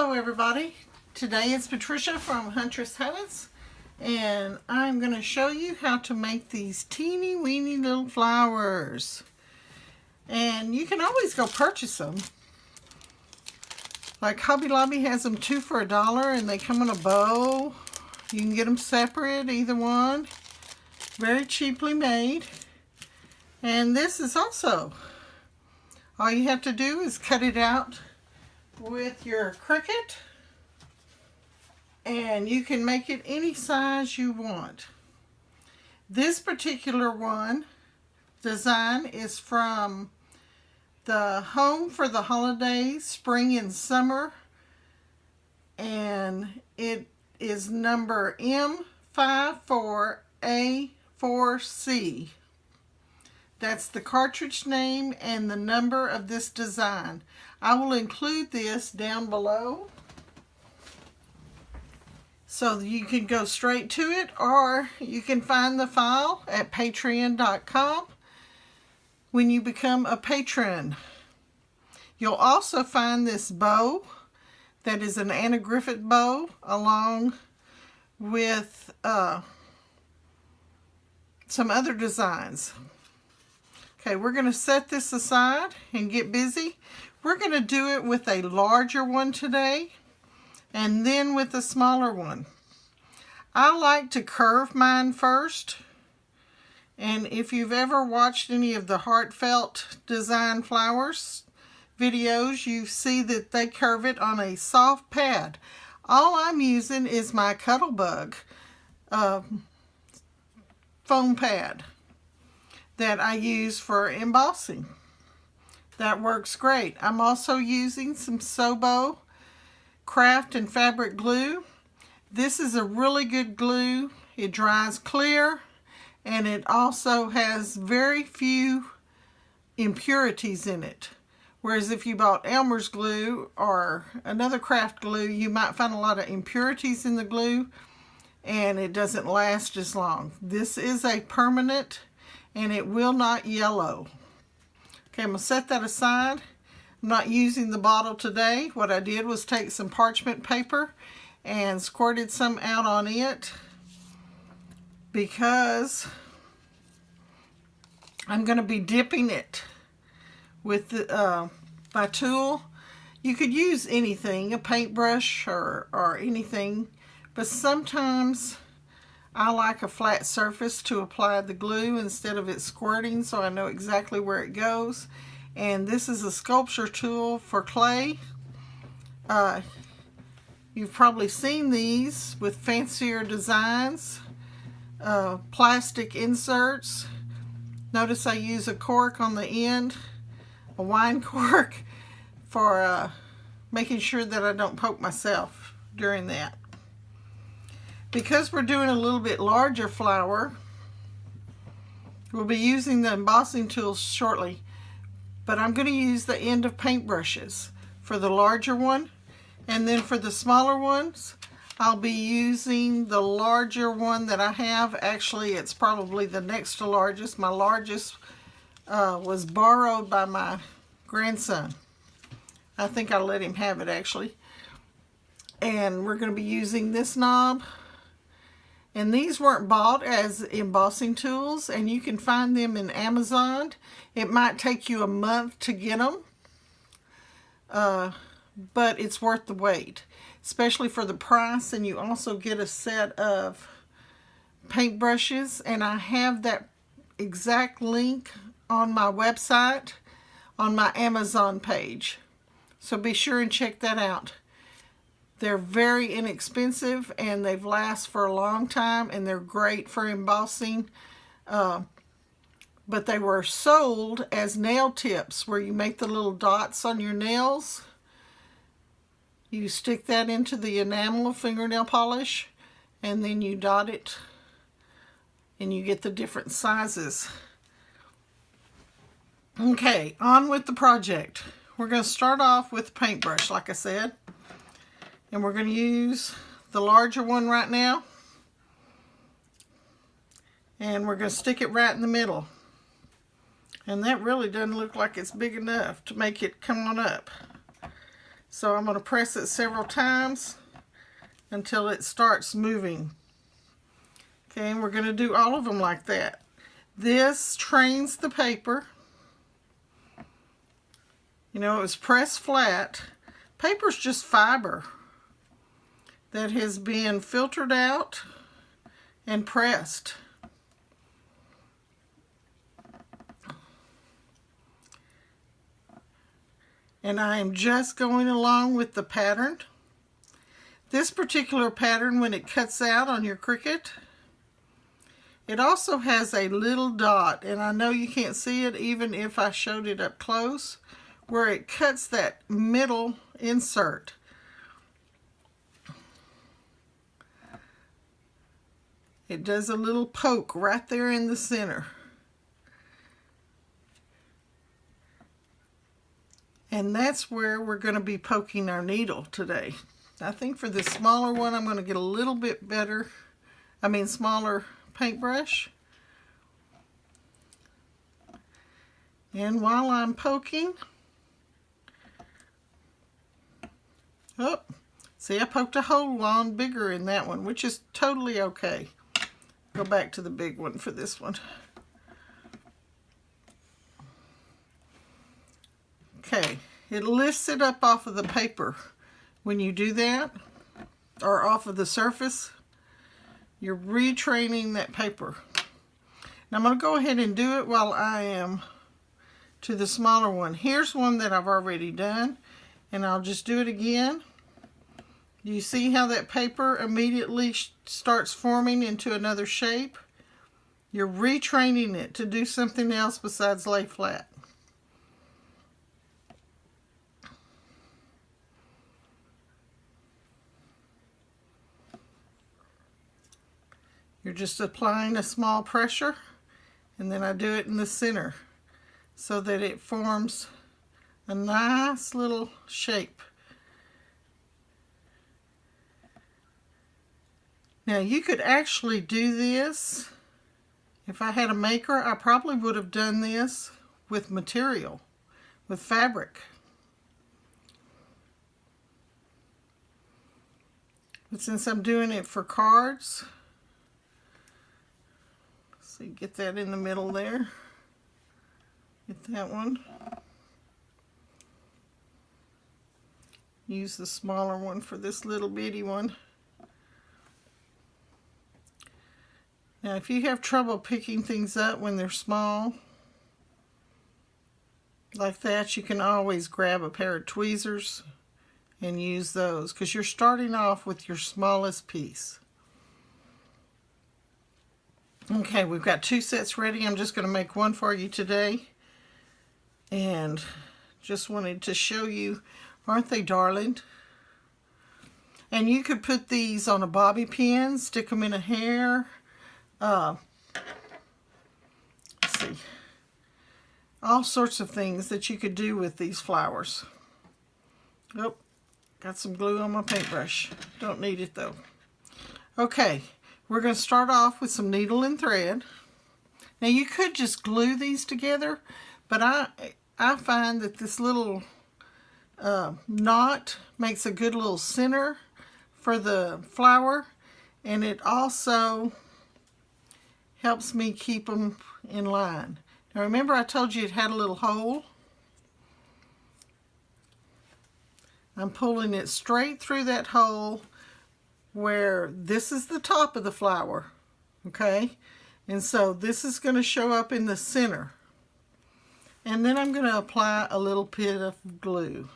Hello everybody, today it's Patricia from Huntress Habits, and I'm going to show you how to make these teeny weeny little flowers. And you can always go purchase them. Like Hobby Lobby has them 2 for $1 and they come in a bow. You can get them separate, either one. Very cheaply made. And this is also, all you have to do is cut it out with your Cricut, and you can make it any size you want. This particular design is from the Home for the Holidays, Spring and Summer, and it is number M54A4C. That's the cartridge name and the number of this design. I will include this down below so you can go straight to it, or you can find the file at patreon.com when you become a patron. You'll also find this bow that is an Anna Griffith bow along with some other designs. Okay, we're going to set this aside and get busy. We're going to do it with a larger one today and then with a smaller one. I like to curve mine first. And if you've ever watched any of the heartfelt design flowers videos, you see that they curve it on a soft pad. All I'm using is my Cuttlebug foam pad that I use for embossing. That works great. I'm also using some Sobo craft and fabric glue. This is a really good glue. It dries clear, and it also has very few impurities in it. Whereas if you bought Elmer's glue or another craft glue, you might find a lot of impurities in the glue and it doesn't last as long. This is a permanent and it will not yellow. Okay, I'm going to set that aside. I'm not using the bottle today. What I did was take some parchment paper and squirted some out on it because I'm going to be dipping it with my tool. You could use anything, a paintbrush or anything, but sometimes I like a flat surface to apply the glue instead of it squirting, so I know exactly where it goes. And this is a sculpture tool for clay. You've probably seen these with fancier designs, plastic inserts. Notice I use a cork on the end, a wine cork, for making sure that I don't poke myself during that. Because we're doing a little bit larger flower, we'll be using the embossing tools shortly, but I'm going to use the end of paintbrushes for the larger one, and then for the smaller ones, I'll be using the larger one that I have. Actually, it's probably the next to largest. My largest was borrowed by my grandson. I think I let him have it actually. And we're going to be using this knob. And these weren't bought as embossing tools, and you can find them in Amazon. It might take you a month to get them, but it's worth the wait, especially for the price. And you also get a set of paintbrushes, and I have that exact link on my website, on my Amazon page. So be sure and check that out. They're very inexpensive and they've lasted for a long time, and they're great for embossing. But they were sold as nail tips where you make the little dots on your nails. You stick that into the enamel fingernail polish and then you dot it and you get the different sizes. Okay, on with the project. We're going to start off with the paintbrush, like I said. And we're going to use the larger one right now. And we're going to stick it right in the middle. And that really doesn't look like it's big enough to make it come on up. So I'm going to press it several times until it starts moving. Okay, and we're going to do all of them like that. This trains the paper. You know, it was pressed flat. Paper's just fiber that has been filtered out and pressed. And I am just going along with the pattern. This particular pattern, when it cuts out on your Cricut, it also has a little dot, and I know you can't see it even if I showed it up close, where it cuts that middle insert. It does a little poke right there in the center. And that's where we're going to be poking our needle today. I think for the smaller one, I'm going to get a little bit better, smaller paintbrush. And while I'm poking, oh, see, I poked a hole on bigger in that one, which is totally okay. Go back to the big one for this one. Okay, it lifts it up off of the paper. When you do that, or off of the surface, you're retraining that paper. Now I'm going to go ahead and do it while I am to the smaller one. Here's one that I've already done, and I'll just do it again. Do you see how that paper immediately starts forming into another shape? You're retraining it to do something else besides lay flat. You're just applying a small pressure, and then I do it in the center so that it forms a nice little shape. Now you could actually do this. If I had a maker, I probably would have done this with material, with fabric. But since I'm doing it for cards, so you get that in the middle there. Get that one. Use the smaller one for this little bitty one. Now if you have trouble picking things up when they're small, like that, you can always grab a pair of tweezers and use those, because you're starting off with your smallest piece. Okay, we've got 2 sets ready. I'm just going to make one for you today. And just wanted to show you, aren't they darling? And you could put these on a bobby pin, stick them in a hair. Let's see. All sorts of things that you could do with these flowers. Oh, got some glue on my paintbrush. Don't need it though. Okay. We're going to start off with some needle and thread. Now you could just glue these together, but I find that this little knot makes a good little center for the flower, and it also helps me keep them in line. Now remember I told you it had a little hole? I'm pulling it straight through that hole where this is the top of the flower, okay? And so this is going to show up in the center. And then I'm going to apply a little bit of glue.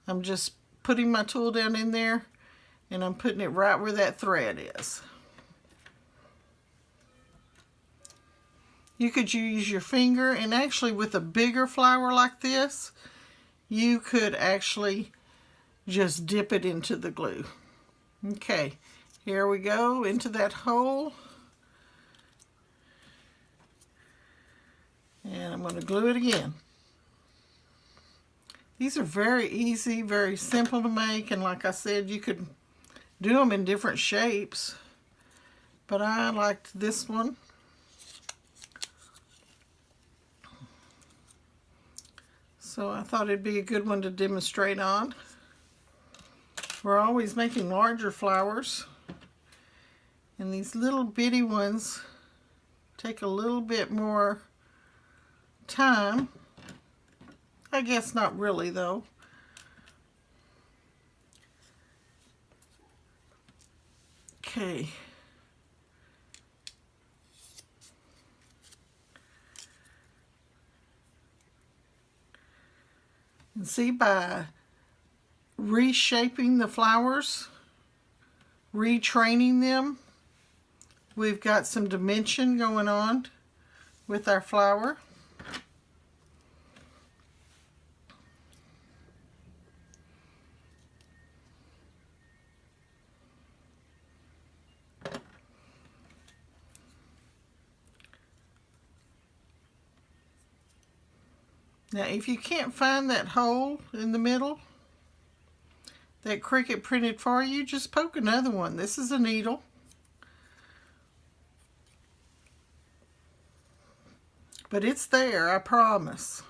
I'm just putting my tool down in there, and I'm putting it right where that thread is. You could use your finger, and actually with a bigger flower like this, you could actually just dip it into the glue. Okay, here we go into that hole. And I'm going to glue it again. These are very easy, very simple to make, and like I said, you could do them in different shapes, but I liked this one. So I thought it'd be a good one to demonstrate on. We're always making larger flowers, and these little bitty ones take a little bit more time. I guess not really though. Okay. And see, by reshaping the flowers, retraining them, we've got some dimension going on with our flower. Now, if you can't find that hole in the middle that Cricut printed for you, just poke another one. This is a needle. But it's there, I promise.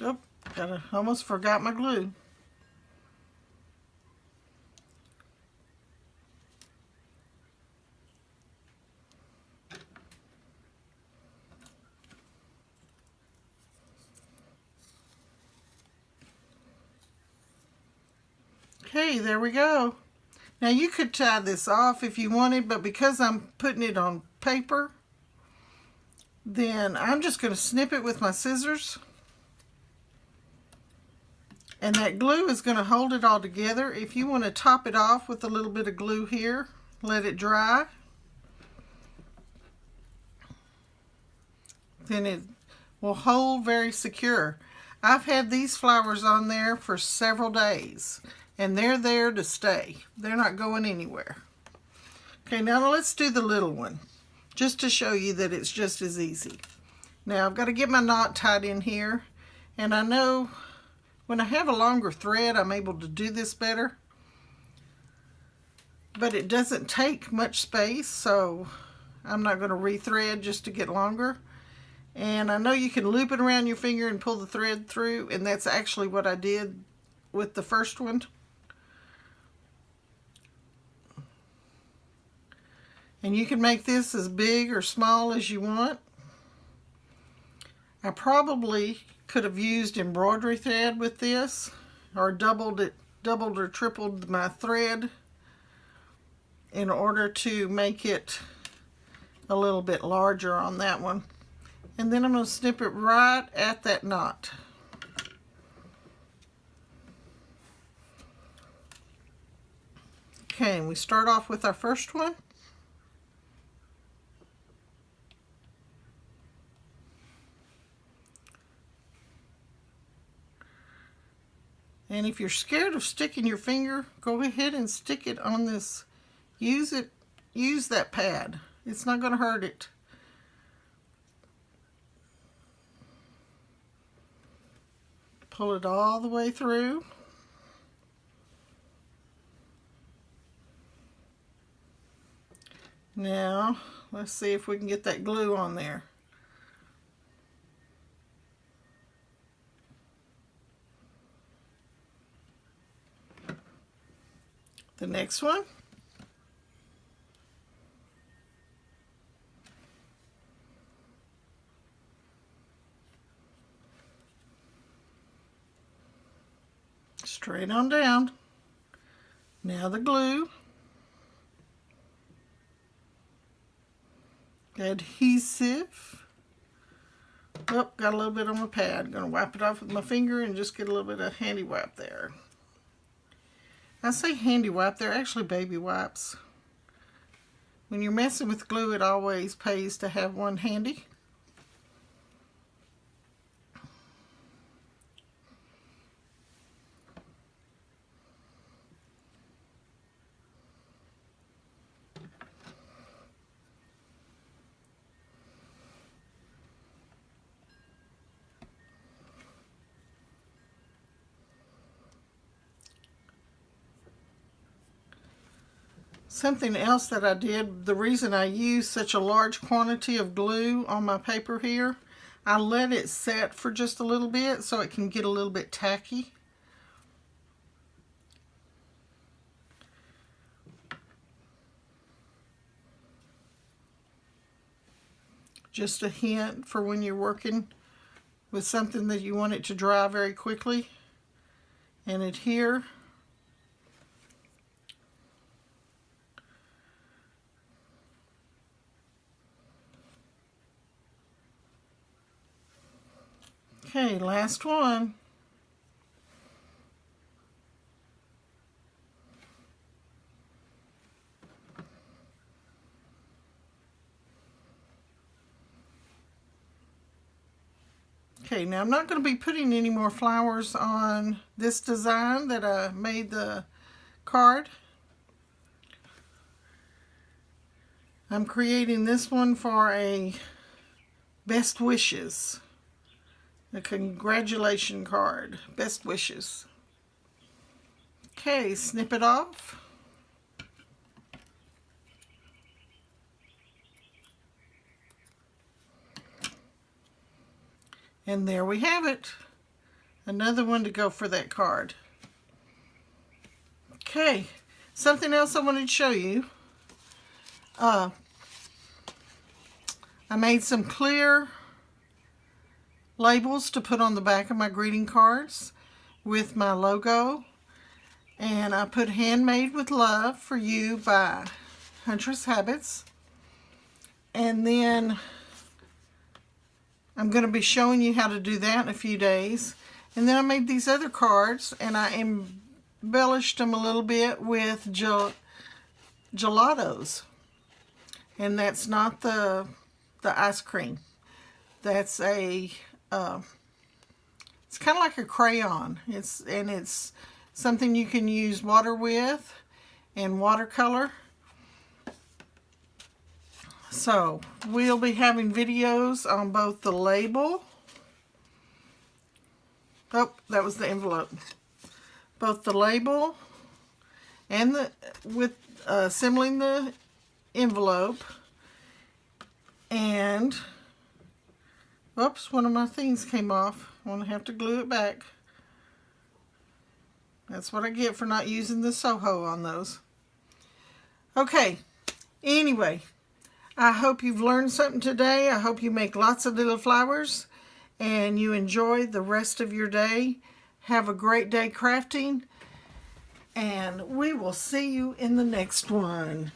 Oh, almost forgot my glue. Okay, there we go. Now you could tie this off if you wanted, but because I'm putting it on paper, then I'm just going to snip it with my scissors. And that glue is going to hold it all together. If you want to top it off with a little bit of glue here, let it dry, then it will hold very secure. I've had these flowers on there for several days, and they're there to stay. They're not going anywhere. Okay, now let's do the little one, just to show you that it's just as easy. Now I've got to get my knot tied in here, and I know when I have a longer thread, I'm able to do this better, but it doesn't take much space, so I'm not going to rethread just to get longer. And I know you can loop it around your finger and pull the thread through, and that's actually what I did with the first one. And you can make this as big or small as you want. I probably could have used embroidery thread with this, or doubled or tripled my thread in order to make it a little bit larger on that one. And then I'm going to snip it right at that knot. Okay, and we start off with our first one. And if you're scared of sticking your finger, go ahead and stick it on this. Use that pad. It's not going to hurt it. Pull it all the way through. Now, let's see if we can get that glue on there. The next one. Straight on down. Now the glue. Adhesive. Oh, got a little bit on my pad. Gonna wipe it off with my finger and just get a little bit of handy wipe there. I say handy wipe, they're actually baby wipes. When you're messing with glue, it always pays to have one handy. Something else that I did, the reason I use such a large quantity of glue on my paper here, I let it set for just a little bit so it can get a little bit tacky. Just a hint for when you're working with something that you want it to dry very quickly and adhere. Okay, last one. Okay, now I'm not going to be putting any more flowers on this design that I made the card. I'm creating this one for a best wishes, a congratulation card, best wishes. Okay, snip it off. And there we have it. Another one to go for that card. Okay, something else I wanted to show you. I made some clear labels to put on the back of my greeting cards with my logo. And I put Handmade with Love for You by Huntress Habits. And then I'm going to be showing you how to do that in a few days. And then I made these other cards and I embellished them a little bit with gelatos. And that's not the ice cream. That's a, it's kind of like a crayon. It's something you can use water with and watercolor. So, we'll be having videos on both the label. Oh, that was the envelope. Both the label and with assembling the envelope. And, oops, one of my things came off. I'm going to have to glue it back. That's what I get for not using the Soho on those. Okay, anyway. I hope you've learned something today. I hope you make lots of little flowers and you enjoy the rest of your day. Have a great day crafting, and we will see you in the next one.